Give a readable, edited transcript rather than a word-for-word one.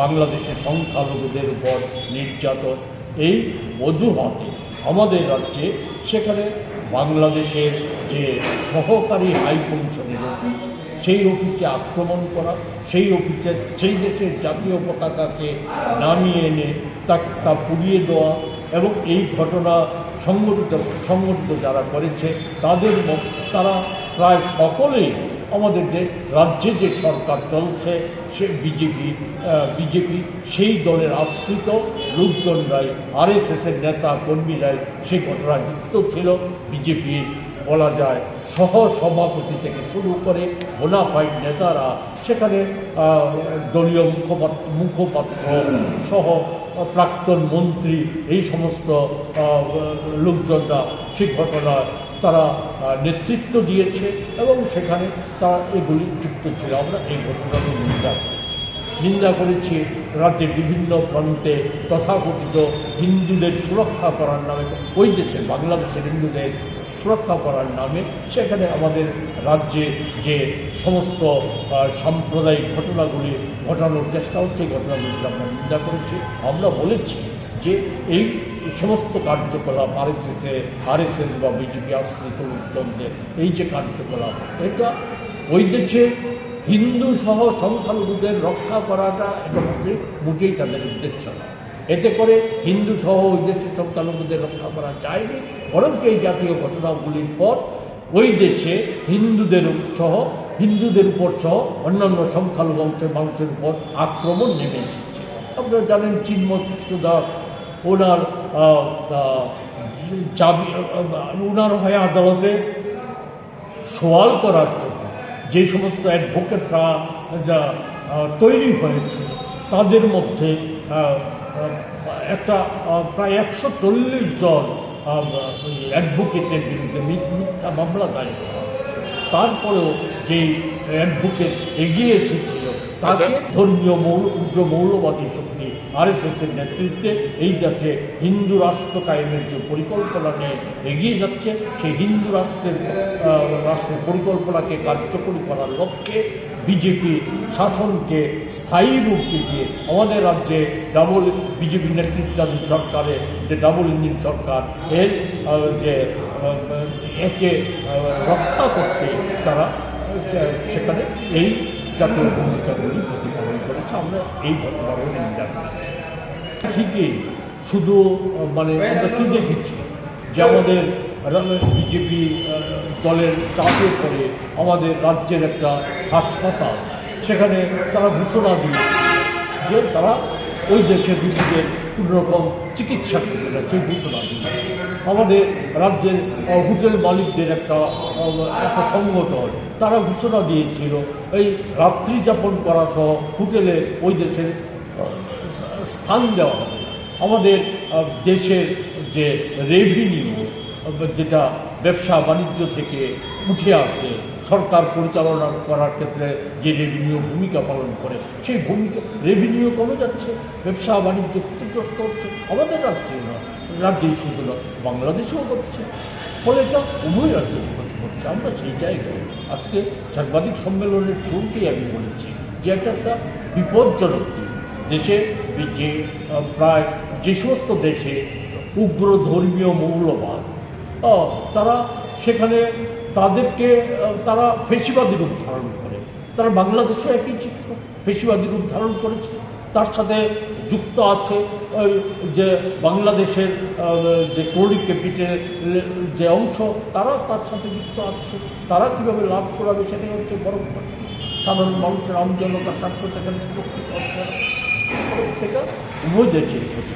বাংলাদেশের সংখ্যালঘুদের উপর নির্যাতন, এই অজুহাতে আমাদের রাজ্যে সেখানে বাংলাদেশের যে সহকারী হাইকমিশনের অফিস, সেই অফিসে আক্রমণ করা, সেই দেশের জাতীয় পতাকাকে নামিয়ে এনে তা পুড়িয়ে দেওয়া, এবং এই ঘটনা সংগঠিত যারা করেছে তারা প্রায় সকলেই আমাদের যে রাজ্যে যে সরকার চলছে সে বিজেপি সেই দলের আশ্রিত লোকজনরাই, RSSের নেতা কর্মীরাই সেই ঘটনায় যুক্ত ছিল। বিজেপির বলা যায় সহ সভাপতি থেকে শুরু করে বোনাফাইড নেতারা, সেখানে দলীয় মুখপাত্র সহ প্রাক্তন মন্ত্রী, এই সমস্ত লোকজনরা সেই ঘটনায় তারা নেতৃত্ব দিয়েছে এবং সেখানে তারা এগুলি যুক্ত ছিল। আমরা এই ঘটনাকে নিন্দা করেছি। রাজ্যের বিভিন্ন প্রান্তে তথাকথিত হিন্দুদের সুরক্ষা করার নামে, ওই দেশে বাংলাদেশের হিন্দুদের সুরক্ষা করার নামে সেখানে আমাদের রাজ্যে যে সমস্ত সাম্প্রদায়িক ঘটনাগুলি ঘটানোর চেষ্টা হচ্ছে, এই ঘটনাগুলিকে আমরা নিন্দা করেছি। আমরা বলেছি যে এই সমস্ত কার্যকলাপ RSS বা বিজেপি আশ্রিত লোকজনদের এই যে কার্যকলাপ, এটা ওই দেশে হিন্দু সহ সংখ্যালঘুদের রক্ষা করাটা এটা মোটেই তাদের উদ্দেশ্য না। এতে করে হিন্দু সহ ওই দেশের সংখ্যালঘুদের রক্ষা করা যায়নি, বরঞ্চ এই জাতীয় ঘটনাগুলির পর ওই দেশে হিন্দুদের উপর সহ অন্যান্য সংখ্যালঘু অংশের মানুষের উপর আক্রমণ নেমে এসেছে। আপনারা জানেন চিন্ময় কৃষ্ণ দাস ওনার হয়ে আদালতে সওয়াল করার জন্য যে সমস্ত অ্যাডভোকেটরা তৈরি হয়েছে, তাদের মধ্যে একটা প্রায় 140 জন অ্যাডভোকেটের বিরুদ্ধে মিথ্যা মামলা দায়ের করা হয়েছে। তারপরেও যে অ্যাডভোকেট এগিয়ে এসেছিল তাকে ধর্মীয় মৌলবাদী শক্তি RSSের নেতৃত্বে এই দেশে হিন্দু রাষ্ট্র কায়েমের যে পরিকল্পনা নিয়ে এগিয়ে যাচ্ছে, সেই হিন্দু রাষ্ট্রের পরিকল্পনাকে কার্যকরী করার লক্ষ্যে বিজেপি শাসনকে স্থায়ী রূপ দিয়ে আমাদের রাজ্যে বিজেপি নেতৃত্বাধীন সরকারের যে ডাবল ইঞ্জিন সরকার, এর যে একে রক্ষা করতে তারা সেখানে এই জাতীয় ভূমিকাগুলি প্রতিপালন করেছে। আমরা এই ঘটনারও নিন্দা করেছি। ঠিকই শুধু আমরা কি দেখেছি যে আমাদের বিজেপি দলের চাপে পড়ে আমাদের রাজ্যের একটা হাসপাতাল, সেখানে তারা ঘোষণা দিয়ে যে তারা ওই দেশের রোগীদের কোনোরকম চিকিৎসা করবে না, সেই ঘোষণা দিয়েছে। আমাদের রাজ্যের হোটেল মালিকদের একটা সংগঠন, তারা ঘোষণা দিয়েছিল এই রাত্রি যাপন করা সহ হোটেলে ওই দেশের স্থান দেওয়া হবে। আমাদের দেশের যে রেভিনিউ, যেটা ব্যবসা বাণিজ্য থেকে উঠে আসছে, সরকার পরিচালনা করার ক্ষেত্রে যে রেভিনিউ ভূমিকা পালন করে, সেই রেভিনিউ কমে যাচ্ছে, ব্যবসা বাণিজ্য ক্ষতিগ্রস্ত হচ্ছে। আমাদের রাজ্যেই শুধু না, বাংলাদেশেও করছে। ফলে এটা উভয় রাজ্যের ক্ষতি করছে। আমরা সেই জায়গায় আজকে সাংবাদিক সম্মেলনের শুরুতেই আমি বলেছি যে একটা বিপজ্জনক দিন। দেশে প্রায় যে সমস্ত দেশে উগ্র ধর্মীয় মৌলবাদ, তারা সেখানে তারা ফেসিবাদী রূপ ধারণ করে, তারা বাংলাদেশে একই চিত্র ফেসিবাদী রূপ ধারণ করেছে। তার সাথে যুক্ত আছে যে বাংলাদেশের যে ক্রোনিক ক্যাপিটাল যে অংশ, তারা তার সাথে যুক্ত আছে। তারা কীভাবে লাভ করাবে সেটাই হচ্ছে বড় কথা। সাধারণ মানুষের আমজনতার স্বার্থ সেখানে সুরক্ষিত হচ্ছে না, সেটা উভয় দেশের ক্ষতি।